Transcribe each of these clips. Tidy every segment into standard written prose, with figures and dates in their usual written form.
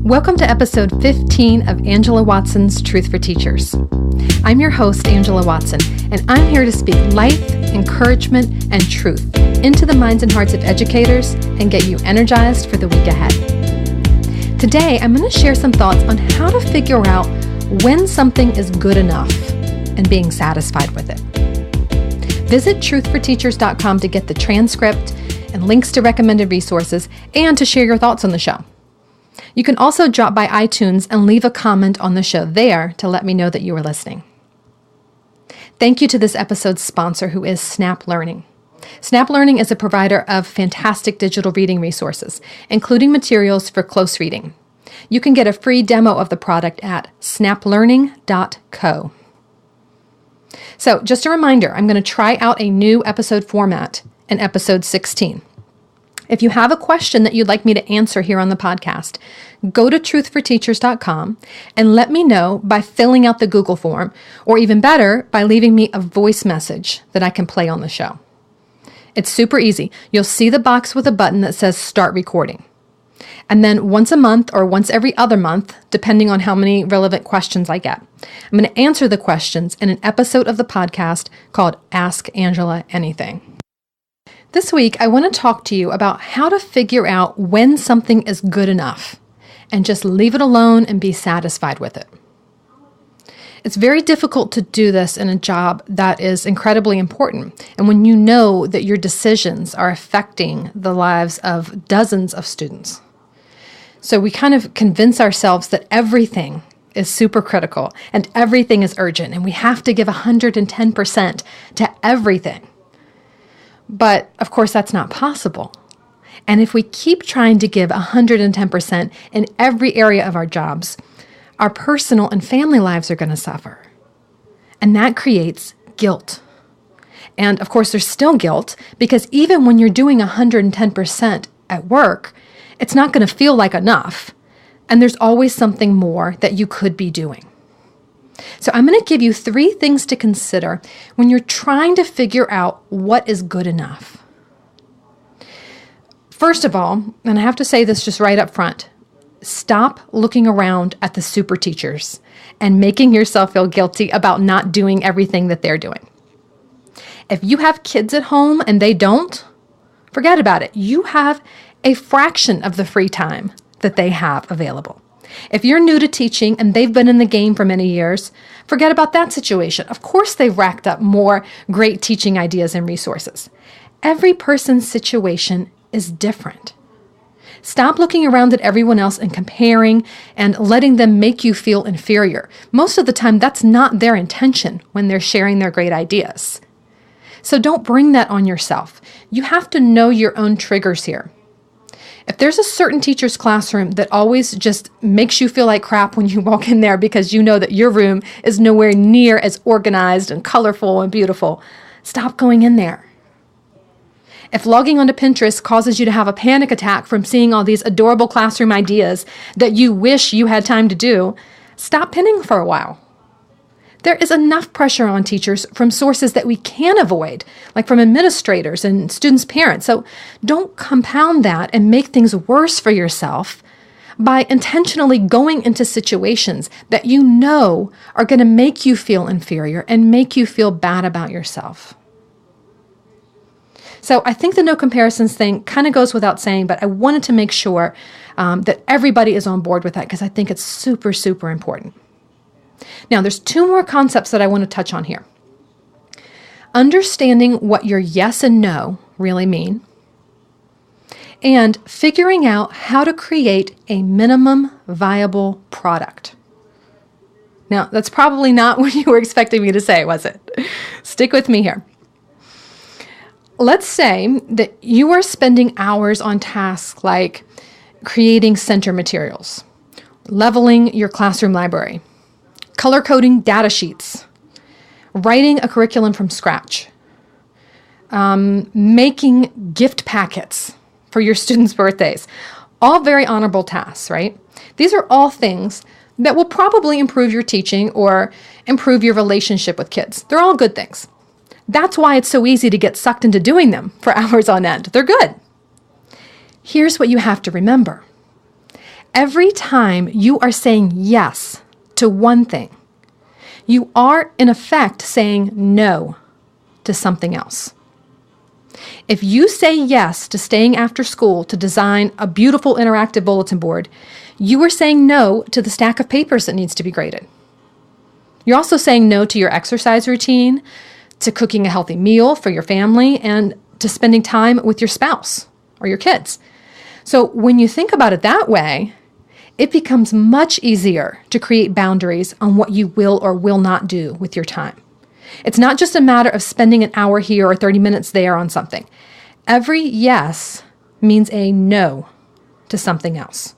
Welcome to episode 15 of Angela Watson's Truth for Teachers. I'm your host, Angela Watson, and I'm here to speak life, encouragement, and truth into the minds and hearts of educators and get you energized for the week ahead. Today, I'm going to share some thoughts on how to figure out when something is good enough and being satisfied with it. Visit truthforteachers.com to get the transcript and links to recommended resources and to share your thoughts on the show. You can also drop by iTunes and leave a comment on the show there to let me know that you are listening. Thank you to this episode's sponsor, who is Snap Learning. Snap Learning is a provider of fantastic digital reading resources, including materials for close reading. You can get a free demo of the product at snaplearning.co. So just a reminder, I'm going to try out a new episode format in episode 16. If you have a question that you'd like me to answer here on the podcast, go to truthforteachers.com and let me know by filling out the Google form, or even better, by leaving me a voice message that I can play on the show. It's super easy. You'll see the box with a button that says Start Recording. And then once a month or once every other month, depending on how many relevant questions I get, I'm going to answer the questions in an episode of the podcast called Ask Angela Anything. This week, I want to talk to you about how to figure out when something is good enough and just leave it alone and be satisfied with it. It's very difficult to do this in a job that is incredibly important, and when you know that your decisions are affecting the lives of dozens of students. So we kind of convince ourselves that everything is super critical and everything is urgent, and we have to give 110% to everything. But of course, that's not possible. And if we keep trying to give 110% in every area of our jobs, our personal and family lives are going to suffer. And that creates guilt. And of course, there's still guilt, because even when you're doing 110% at work, it's not going to feel like enough. And there's always something more that you could be doing. So I'm going to give you 3 things to consider when you're trying to figure out what is good enough. First of all, and I have to say this just right up front, stop looking around at the super teachers and making yourself feel guilty about not doing everything that they're doing. If you have kids at home and they don't, forget about it. You have a fraction of the free time that they have available. If you're new to teaching and they've been in the game for many years, forget about that situation. Of course, they've racked up more great teaching ideas and resources. Every person's situation is different. Stop looking around at everyone else and comparing and letting them make you feel inferior. Most of the time, that's not their intention when they're sharing their great ideas. So don't bring that on yourself. You have to know your own triggers here. If there's a certain teacher's classroom that always just makes you feel like crap when you walk in there because you know that your room is nowhere near as organized and colorful and beautiful, stop going in there. If logging onto Pinterest causes you to have a panic attack from seeing all these adorable classroom ideas that you wish you had time to do, stop pinning for a while. There is enough pressure on teachers from sources that we can avoid, like from administrators and students' parents. So don't compound that and make things worse for yourself by intentionally going into situations that you know are going to make you feel inferior and make you feel bad about yourself. So I think the no comparisons thing kind of goes without saying, but I wanted to make sure that everybody is on board with that, because I think it's super, super important. Now, there's 2 more concepts that I want to touch on here. Understanding what your yes and no really mean, and figuring out how to create a minimum viable product. Now, that's probably not what you were expecting me to say, was it? Stick with me here. Let's say that you are spending hours on tasks like creating center materials, leveling your classroom library, color coding data sheets, writing a curriculum from scratch, making gift packets for your students' birthdays. All very honorable tasks, right? These are all things that will probably improve your teaching or improve your relationship with kids. They're all good things. That's why it's so easy to get sucked into doing them for hours on end. They're good. Here's what you have to remember. Every time you are saying yes to one thing, you are in effect saying no to something else. If you say yes to staying after school to design a beautiful interactive bulletin board, you are saying no to the stack of papers that needs to be graded. You're also saying no to your exercise routine, to cooking a healthy meal for your family, and to spending time with your spouse or your kids. So when you think about it that way, it becomes much easier to create boundaries on what you will or will not do with your time. It's not just a matter of spending an hour here or 30 minutes there on something. Every yes means a no to something else.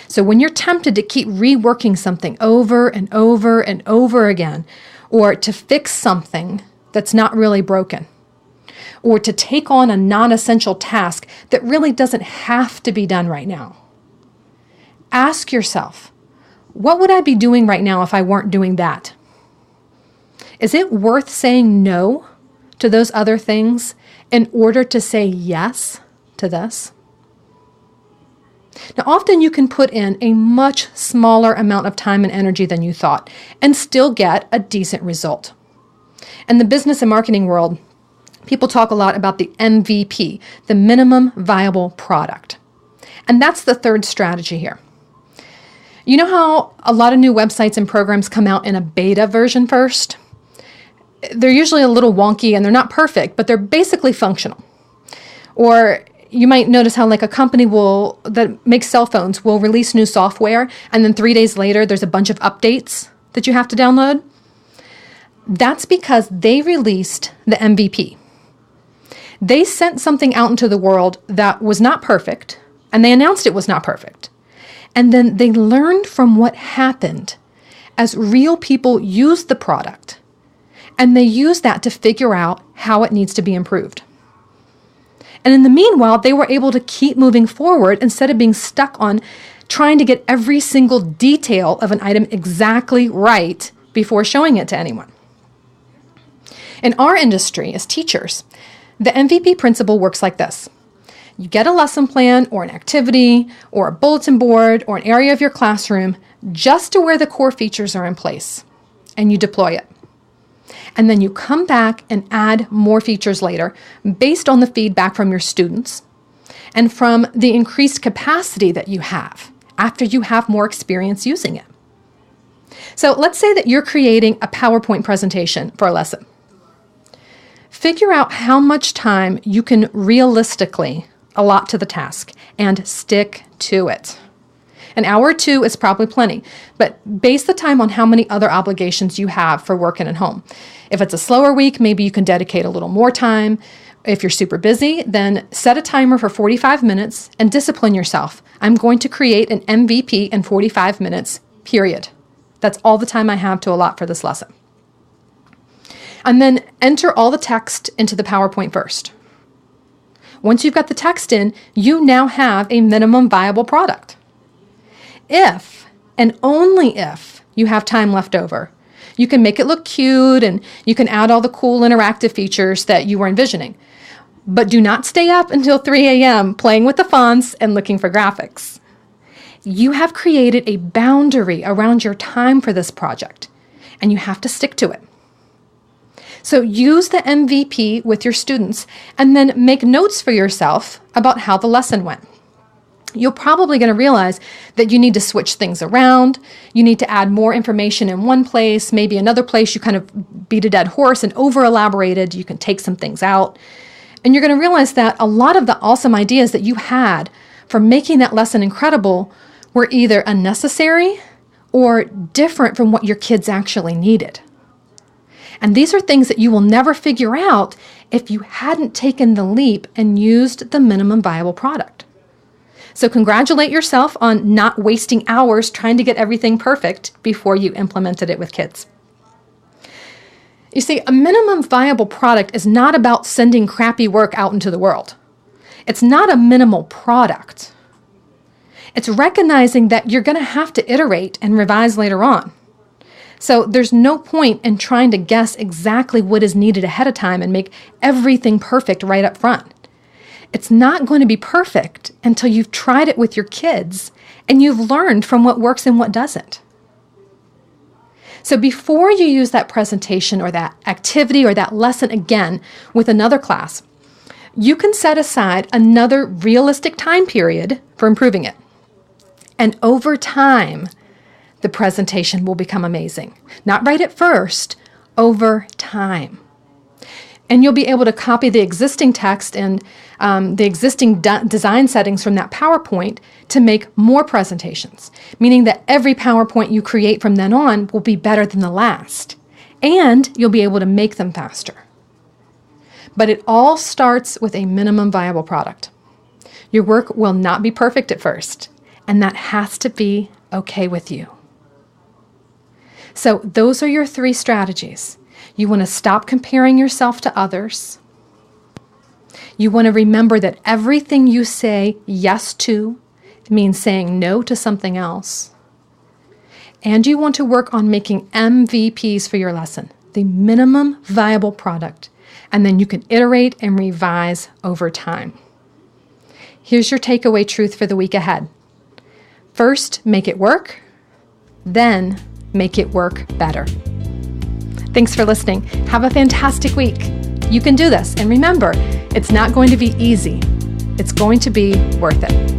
So when you're tempted to keep reworking something over and over and over again, or to fix something that's not really broken, or to take on a non-essential task that really doesn't have to be done right now, ask yourself, what would I be doing right now if I weren't doing that? Is it worth saying no to those other things in order to say yes to this? Now, often you can put in a much smaller amount of time and energy than you thought and still get a decent result. In the business and marketing world, people talk a lot about the MVP, the minimum viable product. And that's the third strategy here. You know how a lot of new websites and programs come out in a beta version first? They're usually a little wonky and they're not perfect, but they're basically functional. Or you might notice how like a company that makes cell phones will release new software, and then 3 days later there's a bunch of updates that you have to download. That's because they released the MVP. They sent something out into the world that was not perfect, and they announced it was not perfect. And then they learned from what happened as real people used the product. And they use that to figure out how it needs to be improved. And in the meanwhile, they were able to keep moving forward instead of being stuck on trying to get every single detail of an item exactly right before showing it to anyone. In our industry as teachers, the MVP principle works like this. You get a lesson plan or an activity or a bulletin board or an area of your classroom just to where the core features are in place, and you deploy it. And then you come back and add more features later based on the feedback from your students and from the increased capacity that you have after you have more experience using it. So let's say that you're creating a PowerPoint presentation for a lesson. Figure out how much time you can realistically allot to the task and stick to it. An hour or two is probably plenty, but base the time on how many other obligations you have for work and at home. If it's a slower week, maybe you can dedicate a little more time. If you're super busy, then set a timer for 45 minutes and discipline yourself. I'm going to create an MVP in 45 minutes, period. That's all the time I have to allot for this lesson. And then enter all the text into the PowerPoint first. Once you've got the text in, you now have a minimum viable product. If, and only if, you have time left over, you can make it look cute and you can add all the cool interactive features that you were envisioning. But do not stay up until 3 a.m. playing with the fonts and looking for graphics. You have created a boundary around your time for this project, and you have to stick to it. So use the MVP with your students and then make notes for yourself about how the lesson went. You're probably going to realize that you need to switch things around. You need to add more information in one place, maybe another place you kind of beat a dead horse and over-elaborated. You can take some things out. And you're going to realize that a lot of the awesome ideas that you had for making that lesson incredible were either unnecessary or different from what your kids actually needed. And these are things that you will never figure out if you hadn't taken the leap and used the minimum viable product. So congratulate yourself on not wasting hours trying to get everything perfect before you implemented it with kids. You see, a minimum viable product is not about sending crappy work out into the world. It's not a minimal product. It's recognizing that you're going to have to iterate and revise later on. So there's no point in trying to guess exactly what is needed ahead of time and make everything perfect right up front. It's not going to be perfect until you've tried it with your kids and you've learned from what works and what doesn't. So before you use that presentation or that activity or that lesson again with another class, you can set aside another realistic time period for improving it. And over time, the presentation will become amazing. Not right at first, over time. And you'll be able to copy the existing text and the existing design settings from that PowerPoint to make more presentations, meaning that every PowerPoint you create from then on will be better than the last. And you'll be able to make them faster. But it all starts with a minimum viable product. Your work will not be perfect at first, and that has to be okay with you. So those are your 3 strategies. You want to stop comparing yourself to others. You want to remember that everything you say yes to means saying no to something else. And you want to work on making MVPs for your lesson, the minimum viable product. And then you can iterate and revise over time. Here's your takeaway truth for the week ahead. First, make it work. Then, make it work better. Thanks for listening. Have a fantastic week. You can do this. And remember, it's not going to be easy. It's going to be worth it.